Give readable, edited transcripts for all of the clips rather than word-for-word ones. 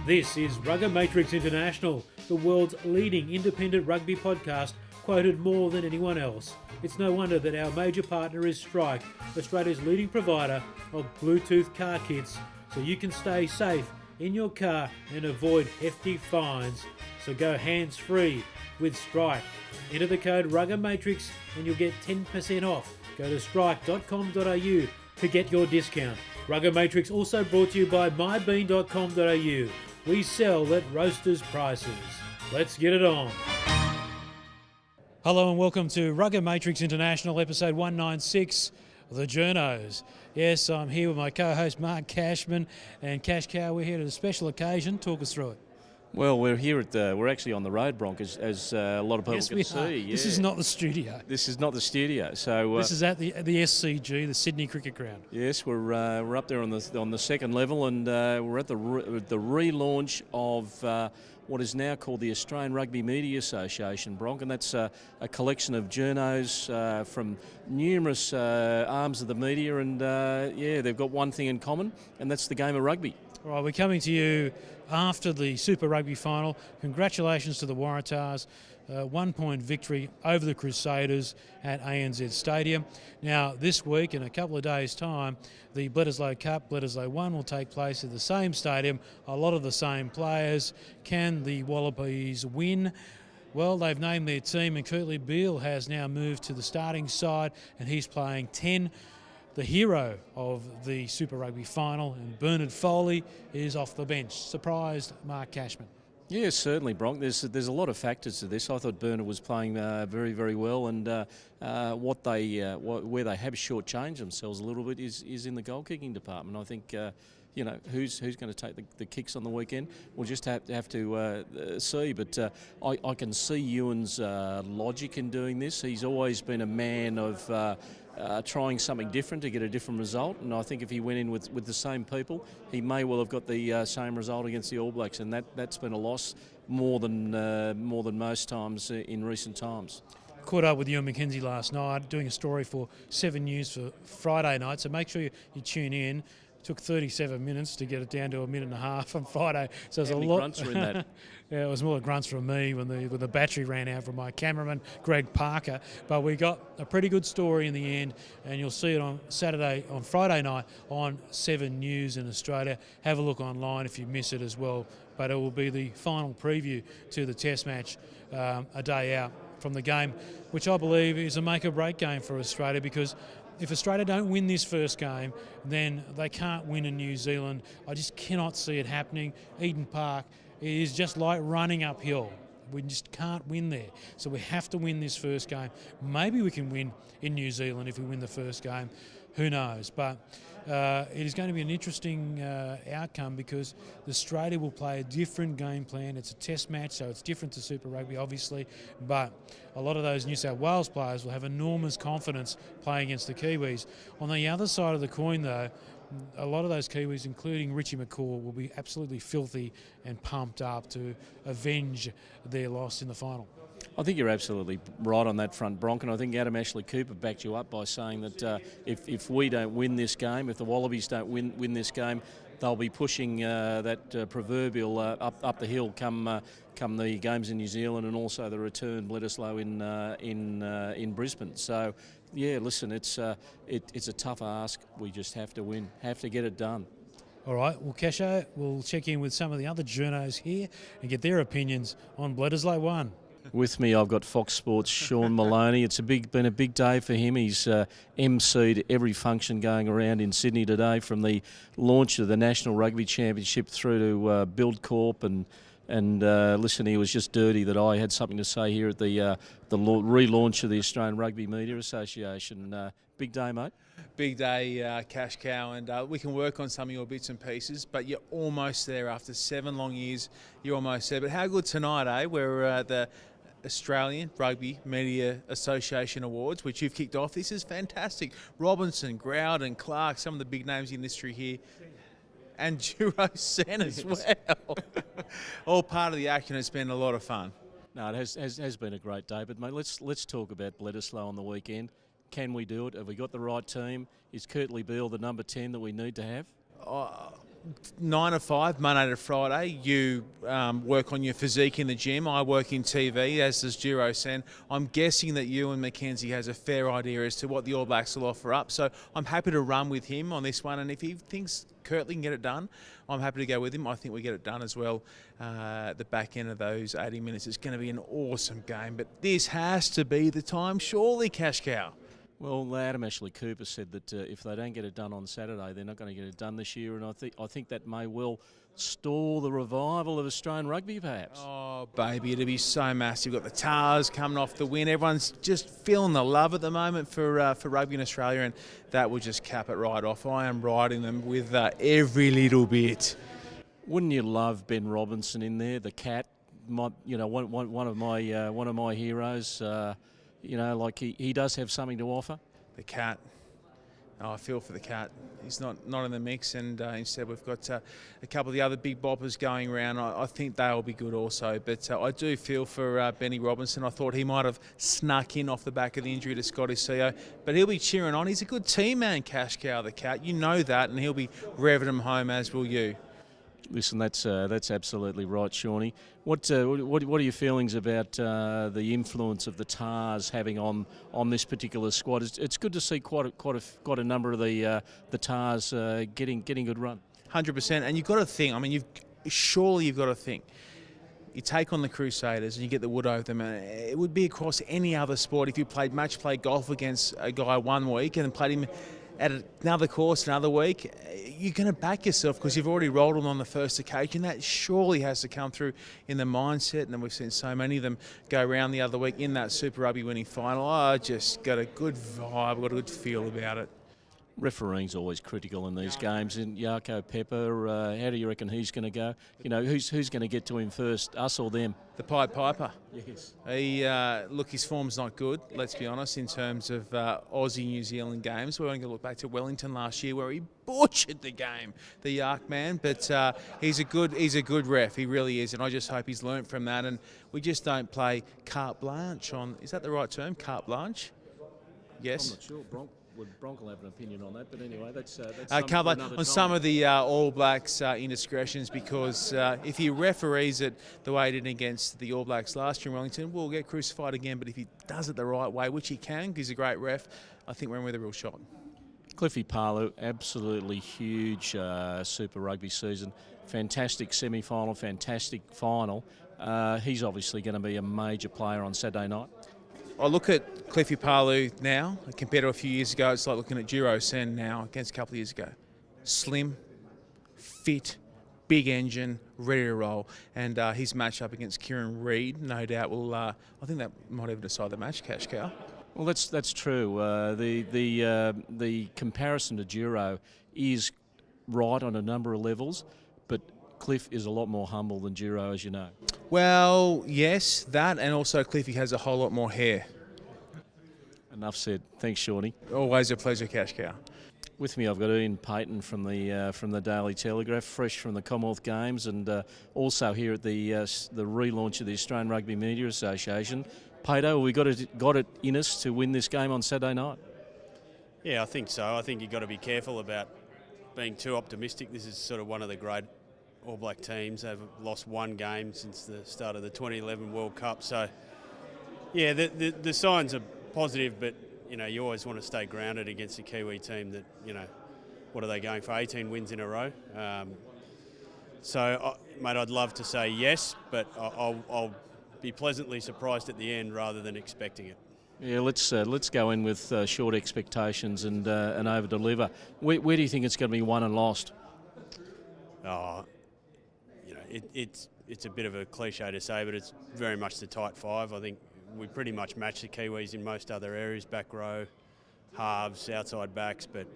This is RuggaMatrix International, the world's leading independent rugby podcast, quoted more than anyone else. It's no wonder that our major partner is Strike, Australia's leading provider of Bluetooth car kits, so you can stay safe in your car and avoid hefty fines. So go hands-free with Strike. Enter the code RuggaMatrix and you'll get 10% off. Go to strike.com.au to get your discount. RuggaMatrix also brought to you by mybean.com.au. We sell at roasters' prices. Let's get it on. Hello and welcome to RuggaMatrix International, episode 196, the Journos. Yes, I'm here with my co-host Mark Cashman, and Cash Cow, we're here at a special occasion. Talk us through it. Well, we're here at we're actually on the road, Bronk, as a lot of people can see. Yeah. This is not the studio. This is not the studio. So this is at the SCG, the Sydney Cricket Ground. Yes, we're up there on the second level, and we're at the relaunch of what is now called the Australian Rugby Media Association, Bronk, and that's a collection of journos from numerous arms of the media, and they've got one thing in common, and that's the game of rugby. All right, we're coming to you after the Super Rugby final. Congratulations to the Waratahs. 1-point victory over the Crusaders at ANZ Stadium. Now, this week, in a couple of days' time, the Bledisloe Cup, Bledisloe 1, will take place at the same stadium. A lot of the same players. Can the Wallabies win? Well, they've named their team, and Kurtley Beale has now moved to the starting side, and he's playing 10. The hero of the Super Rugby final, and Bernard Foley, is off the bench. Surprised, Mark Cashman? Yes, certainly, Bronk. There's a lot of factors to this. I thought Bernard was playing very, very well, and where they have shortchanged themselves a little bit is in the goal kicking department. I think who's going to take the kicks on the weekend? We'll just have to see. But I can see Ewan's logic in doing this. He's always been a man of trying something different to get a different result, and I think if he went in with the same people, he may well have got the same result against the All Blacks, and that's been a loss more than most times in recent times. Caught up with Ewan McKenzie last night, doing a story for 7 News for Friday night, so make sure you tune in. Took 37 minutes to get it down to a minute and a half on Friday. So there's How many grunts were in that? Yeah, it was more grunts from me when the battery ran out from my cameraman, Greg Parker. But we got a pretty good story in the end, and you'll see it on Friday night on 7 News in Australia. Have a look online if you miss it as well. But it will be the final preview to the Test match a day out from the game, which I believe is a make-or-break game for Australia, because if Australia don't win this first game, then they can't win in New Zealand. I just cannot see it happening. Eden Park is just like running uphill. We just can't win there. So we have to win this first game. Maybe we can win in New Zealand if we win the first game. Who knows? But it is going to be an interesting outcome, because Australia will play a different game plan. It's a test match, so it's different to Super Rugby, obviously. But a lot of those New South Wales players will have enormous confidence playing against the Kiwis. On the other side of the coin, though, a lot of those Kiwis, including Richie McCaw, will be absolutely filthy and pumped up to avenge their loss in the final. I think you're absolutely right on that front, Bronk, and I think Adam Ashley Cooper backed you up by saying that if we don't win this game, if the Wallabies don't win this game, they'll be pushing that proverbial up the hill come the games in New Zealand, and also the return Bledisloe in Brisbane. So, yeah, listen, it's a tough ask. We just have to win, have to get it done. All right, well, Kesho, we'll check in with some of the other journos here and get their opinions on Bledisloe 1. With me, I've got Fox Sports' Sean Maloney. It's been a big day for him. He's emceed every function going around in Sydney today, from the launch of the National Rugby Championship through to Build Corp, and listen, he was just dirty that I had something to say here at the relaunch of the Australian Rugby Media Association. Big day, mate. Big day, Cash Cow, and we can work on some of your bits and pieces, but you're almost there. After 7 long years, you're almost there. But how good tonight, eh? We're the Australian Rugby Media Association Awards, which you've kicked off. This is fantastic. Robinson, Growden, Clark, some of the big names in the industry here. And Juro Sen as well. All part of the action. It's been a lot of fun. No, it has been a great day. But, mate, let's talk about Bledisloe on the weekend. Can we do it? Have we got the right team? Is Kurtley Beale the number 10 that we need to have? 9 to 5, Monday to Friday. You work on your physique in the gym. I work in TV, as does Journos. And I'm guessing that you and Mackenzie has a fair idea as to what the All Blacks will offer up. So I'm happy to run with him on this one. And if he thinks Kirtley can get it done, I'm happy to go with him. I think we get it done as well. The back end of those 80 minutes, it's going to be an awesome game. But this has to be the time, surely, Cash Cow. Well, Adam Ashley Cooper said that if they don't get it done on Saturday, they're not going to get it done this year, and I think that may well stall the revival of Australian rugby, perhaps. Oh, baby, it'll be so massive. You've got the Tars coming off the win. Everyone's just feeling the love at the moment for rugby in Australia, and that will just cap it right off. I am riding them with every little bit. Wouldn't you love Ben Robinson in there, the cat? One of my heroes. Like he does have something to offer. The cat. Oh, I feel for the cat. He's not in the mix, and instead we've got a couple of the other big boppers going around. I think they'll be good also. But I do feel for Benny Robinson. I thought he might have snuck in off the back of the injury to Scotty Seo. But he'll be cheering on. He's a good team man, Cash Cow, the cat. You know that, and he'll be revving them home, as will you. Listen, that's absolutely right, Shawnee. What are your feelings about the influence of the Tars having on this particular squad? It's good to see quite a number of the Tars getting good run. 100%, and you've got to think. I mean, you've got to think. You take on the Crusaders and you get the wood over them. And it would be across any other sport if you played match play golf against a guy one week and then played him at another course another week. You're going to back yourself because you've already rolled them on the first occasion. That surely has to come through in the mindset, and we've seen so many of them go around the other week in that Super Rugby winning final. I just got a good vibe, got a good feel about it. Refereeing's always critical in these games. And Yarko Pepper, how do you reckon he's going to go? Who's going to get to him first, us or them? The Pied Piper. Yes. Look, his form's not good, let's be honest, in terms of Aussie-New Zealand games. We're going to look back to Wellington last year where he butchered the game, the Yark man. But he's a good ref, he really is, and I just hope he's learnt from that. And we just don't play carte blanche on, is that the right term, carte blanche? Yes. I'm not sure, Bronk will have an opinion on that, but anyway, that's on some of the All Blacks indiscretions, because if he referees it the way he did against the All Blacks last year in Wellington, we'll get crucified again. But if he does it the right way, which he can, because he's a great ref, I think we're in with a real shot. Cliffy Palu, absolutely huge Super Rugby season. Fantastic semi-final, fantastic final. He's obviously going to be a major player on Saturday night. I look at Cliffy Palu now compared to a few years ago. It's like looking at Journos now against a couple of years ago. Slim, fit, big engine, ready to roll. And his match up against Kieran Reid, no doubt, will. I think that might even decide the match, Cash Cow. Well, that's true. The comparison to Journos is right on a number of levels, but Cliff is a lot more humble than Journos, as you know. Well, yes, that, and also Cliffy has a whole lot more hair. Enough said. Thanks, Shawnee. Always a pleasure, Cash Cow. With me, I've got Iain Payten from the Daily Telegraph, fresh from the Commonwealth Games, and also here at the relaunch of the Australian Rugby Media Association. Payto, we got it in us to win this game on Saturday night. Yeah, I think so. I think you've got to be careful about being too optimistic. This is sort of one of the great All Black teams. They've lost one game since the start of the 2011 World Cup. So, yeah, the signs are positive, but, you always want to stay grounded against a Kiwi team that, what are they going for, 18 wins in a row? Mate, I'd love to say yes, but I'll be pleasantly surprised at the end rather than expecting it. Yeah, let's go in with short expectations and over-deliver. Where do you think it's going to be won and lost? It's a bit of a cliche to say, but it's very much the tight five. I think we pretty much match the Kiwis in most other areas, back row, halves, outside backs, but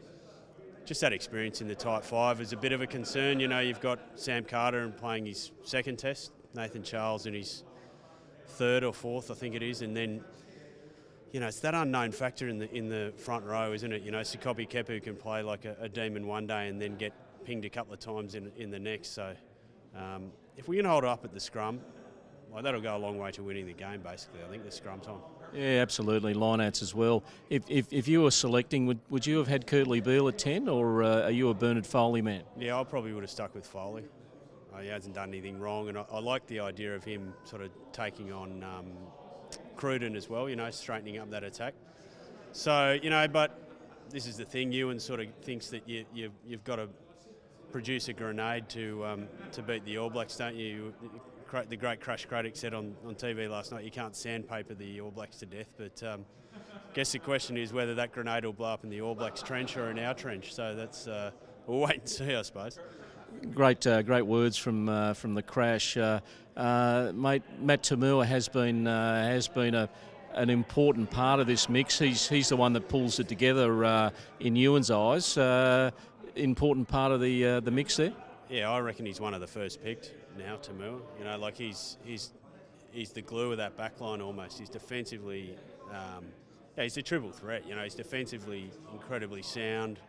just that experience in the tight five is a bit of a concern. You've got Sam Carter and playing his second test, Nathan Charles in his third or fourth, I think it is, and then it's that unknown factor in the front row, isn't it? Sikopi Kepu can play like a demon one day and then get pinged a couple of times in the next. So if we can hold up at the scrum, that'll go a long way to winning the game, basically. I think the scrum time. Yeah, absolutely. Lineouts as well. If you were selecting, would you have had Kurtley Beale at 10, or are you a Bernard Foley man? Yeah, I probably would have stuck with Foley. He hasn't done anything wrong, and I like the idea of him sort of taking on Growden as well, straightening up that attack. So, but this is the thing, Ewan sort of thinks that you've got to produce a grenade to beat the All Blacks, don't you? The great Crash Craddock said on TV last night, you can't sandpaper the All Blacks to death, but I guess the question is whether that grenade will blow up in the All Blacks trench or in our trench, so that's we'll wait and see, I suppose. Great words from the Crash, mate. Matt Tamua has been an important part of this mix. He's the one that pulls it together in Ewan's eyes. Important part of the mix there. Yeah, I reckon he's one of the first picked now. Tamua, he's the glue of that back line almost. He's defensively, he's a triple threat. He's defensively incredibly sound.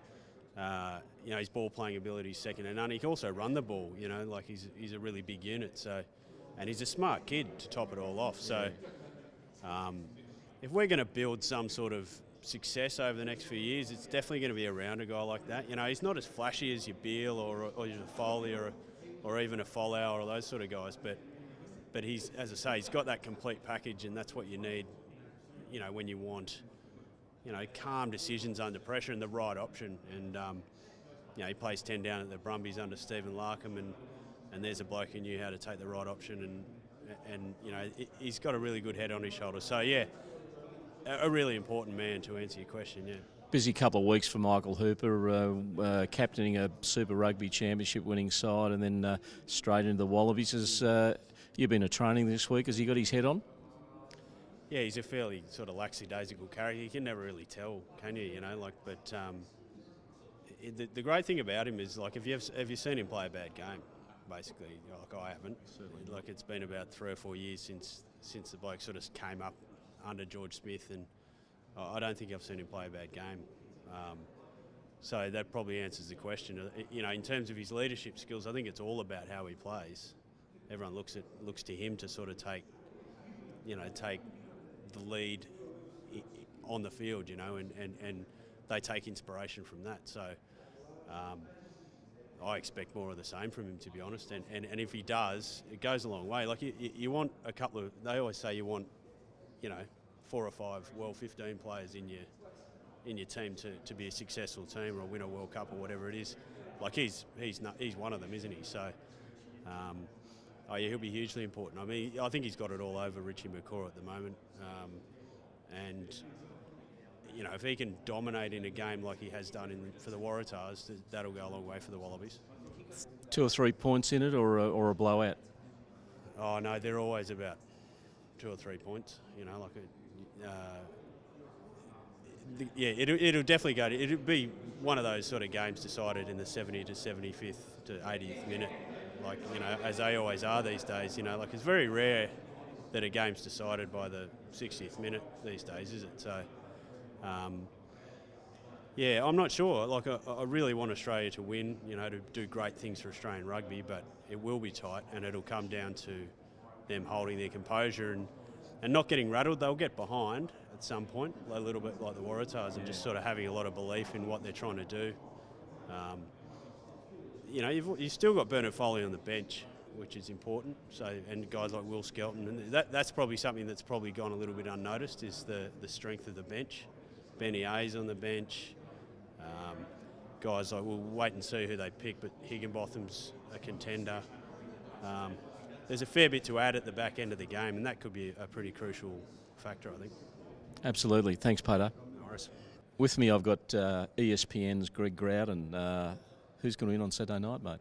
His ball playing ability is second to none. He can also run the ball. He's a really big unit. So, and he's a smart kid to top it all off. So, if we're going to build some sort of success over the next few years, it's definitely going to be around a guy like that. He's not as flashy as your Beale or your Foley or even a Folau or those sort of guys. But he's, as I say, he's got that complete package, and that's what you need. When you want, calm decisions under pressure and the right option. And he plays 10 down at the Brumbies under Stephen Larkham, and there's a bloke who knew how to take the right option, and he's got a really good head on his shoulders. So yeah, a really important man to answer your question. Yeah. Busy couple of weeks for Michael Hooper, captaining a Super Rugby Championship winning side, and then straight into the Wallabies. Has you been to training this week? Has he got his head on? Yeah, he's a fairly sort of lackadaisical character. You can never really tell, can you? But the great thing about him is, have you seen him play a bad game? Basically, I haven't. Certainly. It's been about 3 or 4 years since the bloke sort of came up under George Smith, and I don't think I've seen him play a bad game. So that probably answers the question. In terms of his leadership skills, I think it's all about how he plays. Everyone looks to him to sort of take the lead on the field, and they take inspiration from that. So I expect more of the same from him, to be honest. And if he does, it goes a long way. You want a couple of. They always say you want, 4 or 5 World 15 players in your team to be a successful team or win a World Cup or whatever it is. He's one of them, isn't he? So. He'll be hugely important. I think he's got it all over Richie McCaw at the moment. And if he can dominate in a game like he has done for the Waratahs, that'll go a long way for the Wallabies. 2 or 3 points in it, or a blowout? Oh no, they're always about 2 or 3 points. It'll definitely go. It'll be one of those sort of games decided in the 70 to 75th to 80th minute. As they always are these days. It's very rare that a game's decided by the 60th minute these days, is it? So, I'm not sure. I really want Australia to win, to do great things for Australian rugby, but it will be tight, and it'll come down to them holding their composure and not getting rattled. They'll get behind at some point, a little bit like the Waratahs, and just sort of having a lot of belief in what they're trying to do. You've still got Bernard Foley on the bench, which is important. So, and guys like Will Skelton, and that's probably something that's probably gone a little bit unnoticed, is the strength of the bench. Benny A's on the bench. Guys like, we'll wait and see who they pick, but Higginbotham's a contender. There's a fair bit to add at the back end of the game, and that could be a pretty crucial factor, I think. Absolutely. Thanks, Payten. No worries. With me, I've got ESPN's Greg Growden. Who's going to win on Saturday night, mate?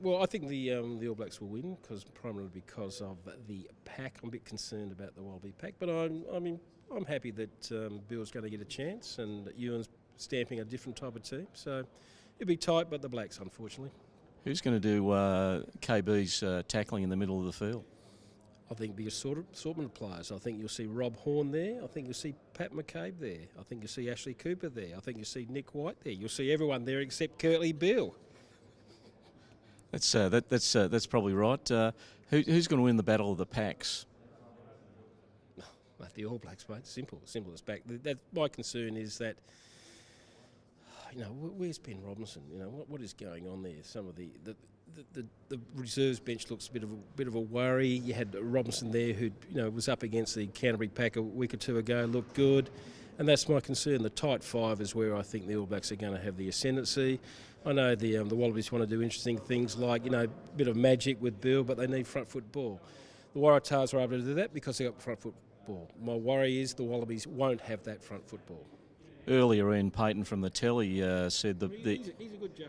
Well, I think the All Blacks will win, primarily because of the pack. I'm a bit concerned about the Wallaby pack, but I'm happy that Bill's going to get a chance, and Ewan's stamping a different type of team. So it'll be tight, but the Blacks, unfortunately. Who's going to do KB's tackling in the middle of the field? I think the assortment of players. I think you'll see Rob Horne there. I think you'll see Pat McCabe there. I think you'll see Ashley Cooper there. I think you'll see Nick White there. You'll see everyone there except Kurtley Beale. That's probably right. Who's going to win the battle of the packs? Mate, the All Blacks, mate, simple as back. That my concern is that, where's Ben Robinson? What is going on there? Some of the reserves bench looks a bit of a worry. You had Robinson there, who was up against the Canterbury Pack a week or two ago, looked good, and that's my concern. The tight five is where I think the All Blacks are going to have the ascendancy. I know the Wallabies want to do interesting things like a bit of magic with Bill, but they need front foot ball. The Waratahs are able to do that because they got front foot ball. My worry is the Wallabies won't have that front foot ball. Earlier, Ian Payten from the telly said that he's a good judge.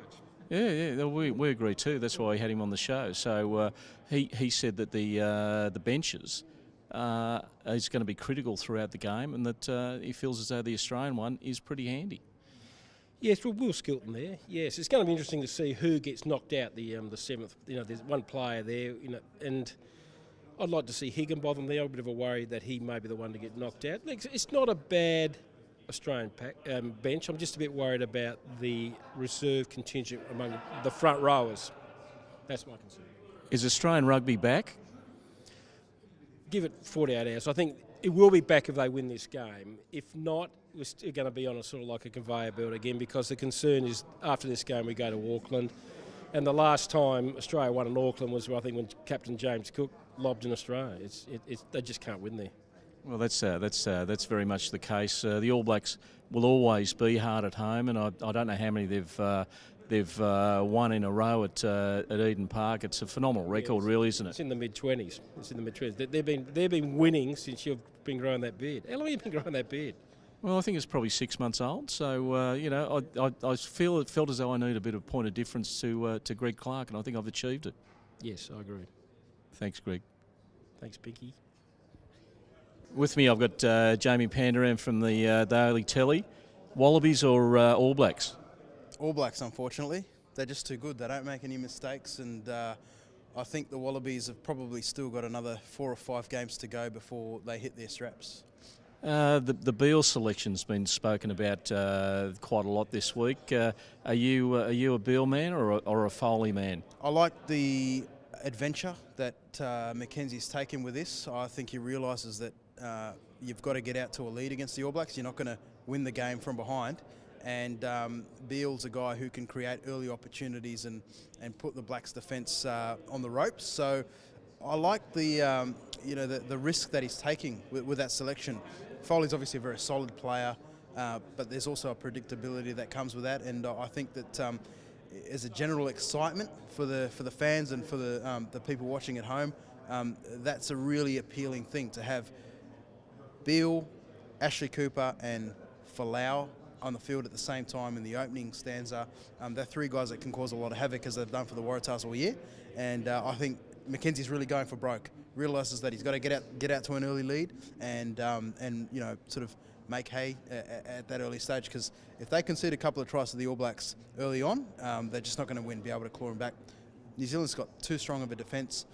Yeah, we agree too. That's why we had him on the show. So he said that the benches is going to be critical throughout the game, and that he feels as though the Australian one is pretty handy. Yes, well, Will Skilton there. Yes, it's going to be interesting to see who gets knocked out. The seventh, there's one player there, and I'd like to see Higginbotham there. I'm a bit of a worry that he may be the one to get knocked out. It's not a bad Australian bench. I'm just a bit worried about the reserve contingent among the front rowers. That's my concern. Is Australian rugby back? Give it 48 hours. I think it will be back if they win this game. If not, we're still going to be on a sort of like a conveyor belt again, because the concern is after this game we go to Auckland, and the last time Australia won in Auckland was, I think, when Captain James Cook lobbed in Australia. They just can't win there. Well, that's very much the case. The All Blacks will always be hard at home, and I don't know how many they've won in a row at Eden Park. It's a phenomenal record, really, isn't it? It's in the mid-20s. They've been winning since you've been growing that beard. How long have you been growing that beard? Well, I think it's probably 6 months old. So I felt as though I need a bit of point of difference to Greg Clark, and I think I've achieved it. Yes, I agree. Thanks, Greg. Thanks, Pinky. With me, I've got Jamie Pandaram from the Daily Telly. Wallabies or All Blacks? All Blacks, unfortunately. They're just too good. They don't make any mistakes, and I think the Wallabies have probably still got another 4 or 5 games to go before they hit their straps. The Beale selection's been spoken about quite a lot this week. Are you a Beale man or a Foley man? I like the adventure that Mackenzie's taken with this. I think he realises that you've got to get out to a lead against the All Blacks. You're not going to win the game from behind. And Beale's a guy who can create early opportunities and put the Blacks' defence on the ropes. So I like the risk that he's taking with that selection. Foley's obviously a very solid player, but there's also a predictability that comes with that. And I think that as a general excitement for the fans and for the people watching at home, that's a really appealing thing to have Beale, Ashley Cooper and Folau on the field at the same time in the opening stanza. They're 3 guys that can cause a lot of havoc, as they've done for the Waratahs all year. And I think Mackenzie's really going for broke. Realises that he's got to get out to an early lead and sort of make hay at that early stage, because if they concede a couple of tries to the All Blacks early on, they're just not going to be able to claw them back. New Zealand's got too strong of a defence,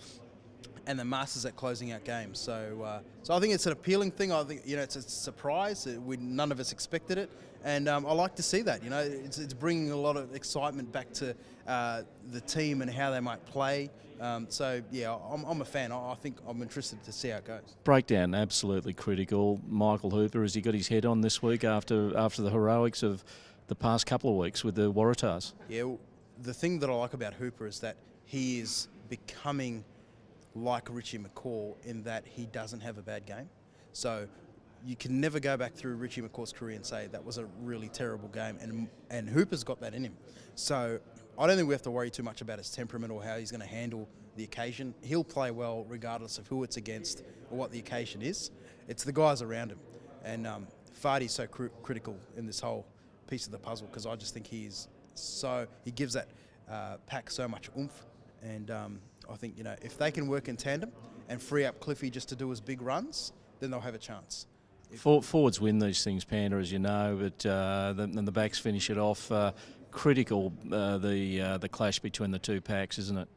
and the masters at closing out games. So I think it's an appealing thing. I think it's a surprise. None of us expected it, and I like to see that. It's bringing a lot of excitement back to the team and how they might play. I'm a fan. I think I'm interested to see how it goes. Breakdown absolutely critical. Michael Hooper, has he got his head on this week after the heroics of the past couple of weeks with the Waratahs? Yeah, the thing that I like about Hooper is that he is becoming like Richie McCaw in that he doesn't have a bad game. So you can never go back through Richie McCaw's career and say that was a really terrible game, and Hooper's got that in him. So I don't think we have to worry too much about his temperament or how he's going to handle the occasion. He'll play well regardless of who it's against or what the occasion is. It's the guys around him. And Fardy's so critical in this whole piece of the puzzle, because I just think he gives that pack so much oomph. And I think, if they can work in tandem and free up Cliffy just to do his big runs, then they'll have a chance. Forwards win these things, Panda, as you know, but then the backs finish it off. Critical, the clash between the 2 packs, isn't it?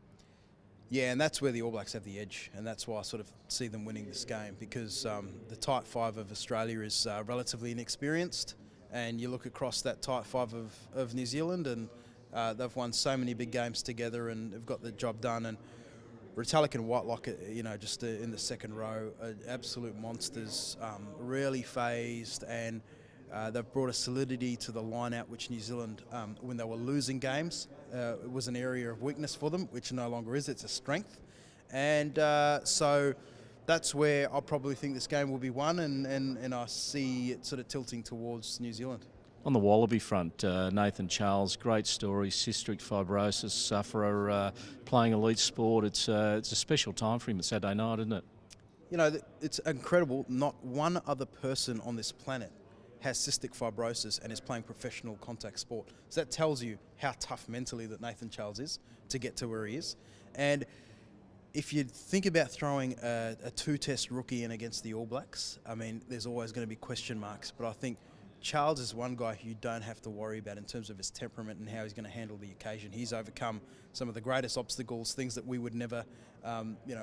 Yeah, and that's where the All Blacks have the edge, and that's why I sort of see them winning this game, because the tight 5 of Australia is relatively inexperienced, and you look across that tight 5 of New Zealand, and they've won so many big games together and have got the job done. And Retallick and Whitelock, just in the second row, are absolute monsters, really phased, and they've brought a solidity to the line-out, which New Zealand, when they were losing games, it was an area of weakness for them, which no longer is. It's a strength. And so that's where I probably think this game will be won, and I see it sort of tilting towards New Zealand. On the Wallaby front, Nathan Charles, great story, cystic fibrosis sufferer, playing elite sport. It's a special time for him. It's Saturday night, isn't it? It's incredible. Not one other person on this planet has cystic fibrosis and is playing professional contact sport. So that tells you how tough mentally that Nathan Charles is to get to where he is. And if you think about throwing a two-test rookie in against the All Blacks, I mean, there's always going to be question marks, but I think Charles is one guy who you don't have to worry about in terms of his temperament and how he's going to handle the occasion. He's overcome some of the greatest obstacles, things that we would never,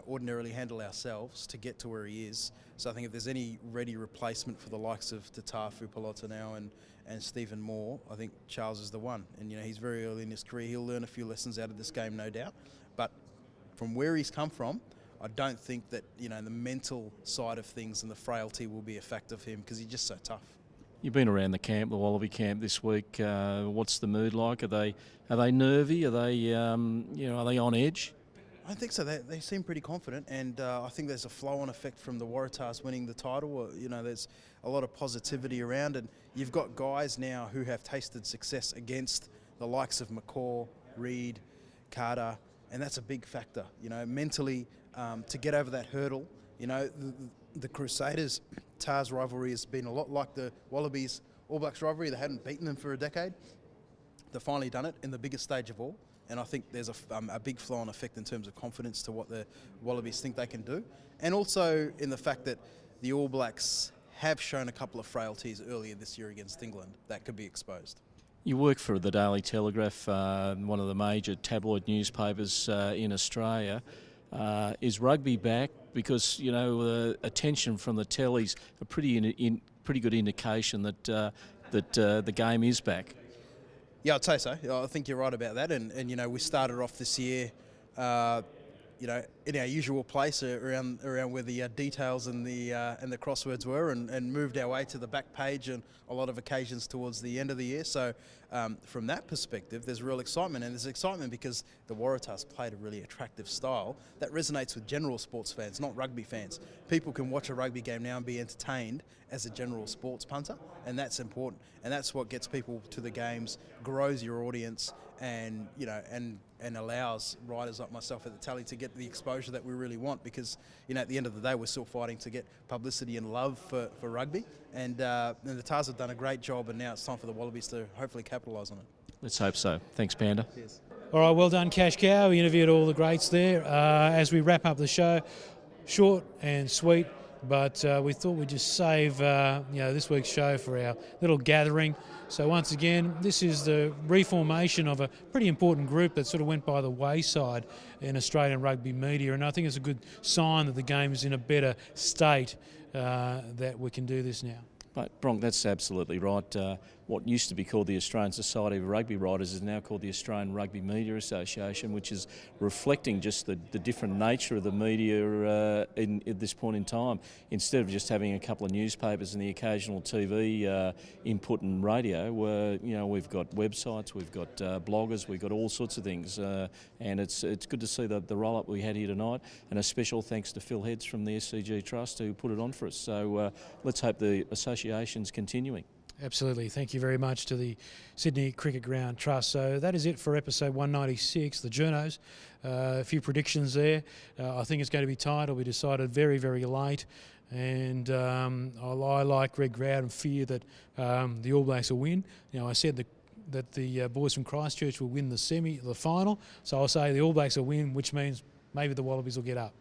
ordinarily handle ourselves to get to where he is. So I think if there's any ready replacement for the likes of Tatafu Polota and Stephen Moore, I think Charles is the one. And he's very early in his career. He'll learn a few lessons out of this game, no doubt. But from where he's come from, I don't think that the mental side of things and the frailty will be a factor for him because he's just so tough. You've been around the camp, the Wallaby camp this week. What's the mood like? Are they nervy? Are they are they on edge? I think so. They seem pretty confident, and I think there's a flow-on effect from the Waratahs winning the title. There's a lot of positivity around, and you've got guys now who have tasted success against the likes of McCaw, Reid, Carter, and that's a big factor. Mentally, to get over that hurdle. The Crusaders Tars rivalry has been a lot like the Wallabies All Blacks rivalry. They hadn't beaten them for a decade. They've finally done it in the biggest stage of all, and I think there's a big flow-on effect in terms of confidence to what the Wallabies think they can do, and also in the fact that the All Blacks have shown a couple of frailties earlier this year against England that could be exposed. You work for the Daily Telegraph, one of the major tabloid newspapers in Australia. Is rugby back? Because attention from the tellies a pretty good indication that the game is back. Yeah, I'd say so. I think you're right about that. And we started off this year, in our usual place around where the details and the crosswords were, and moved our way to the back page on a lot of occasions towards the end of the year. So from that perspective, there's real excitement, and there's excitement because the Waratahs played a really attractive style that resonates with general sports fans, not rugby fans. People can watch a rugby game now and be entertained as a general sports punter, and that's important. And that's what gets people to the games, grows your audience, and and allows riders like myself at the tally to get the exposure that we really want, because at the end of the day we're still fighting to get publicity and love for rugby, and the Tars have done a great job, and now it's time for the Wallabies to hopefully capitalise on it. Let's hope so. Thanks, Panda. Cheers. All right, well done, Cash Cow. We interviewed all the greats there. As we wrap up the show, short and sweet, but we thought we'd just save this week's show for our little gathering. So once again, this is the reformation of a pretty important group that sort of went by the wayside in Australian rugby media, and I think it's a good sign that the game is in a better state that we can do this now. But Bronk, that's absolutely right. What used to be called the Australian Society of Rugby Writers is now called the Australian Rugby Media Association, which is reflecting just the different nature of the media at this point in time. Instead of just having a couple of newspapers and the occasional TV input and radio, we've got websites, we've got bloggers, we've got all sorts of things, and it's good to see the roll-up we had here tonight, and a special thanks to Phil Heads from the SCG Trust who put it on for us. So let's hope the association's continuing. Absolutely. Thank you very much to the Sydney Cricket Ground Trust. So that is it for episode 196, the Journos. A few predictions there. I think it's going to be tight. It'll be decided very, very late. And I, like Greg Growden, fear that the All Blacks will win. I said that the boys from Christchurch will win the final. So I'll say the All Blacks will win, which means maybe the Wallabies will get up.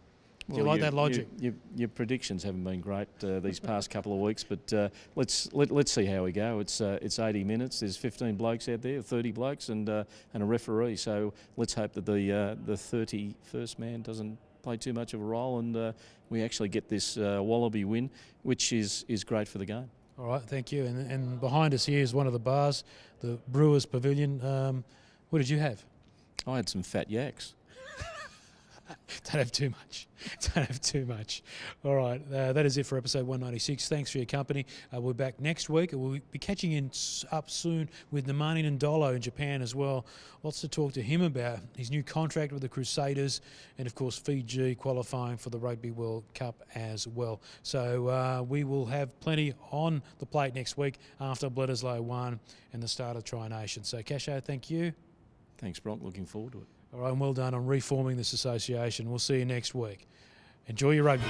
Do you like that logic? Your predictions haven't been great these past couple of weeks, but let's see how we go. It's 80 minutes. There's 15 blokes out there, 30 blokes, and a referee. So let's hope that the 31st man doesn't play too much of a role, and we actually get this Wallaby win, which is great for the game. All right, thank you. And behind us here is one of the bars, the Brewers Pavilion. What did you have? I had some fat yaks. Don't have too much. Don't have too much. All right, that is it for episode 196. Thanks for your company. We're back next week. We'll be catching up soon with Nemani Ndolo in Japan as well. Lots to talk to him about. His new contract with the Crusaders and, of course, Fiji qualifying for the Rugby World Cup as well. So we will have plenty on the plate next week after Bledisloe 1 and the start of Tri-Nation. So, Casho, thank you. Thanks, Bronk. Looking forward to it. All right, and well done on reforming this association. We'll see you next week. Enjoy your rugby.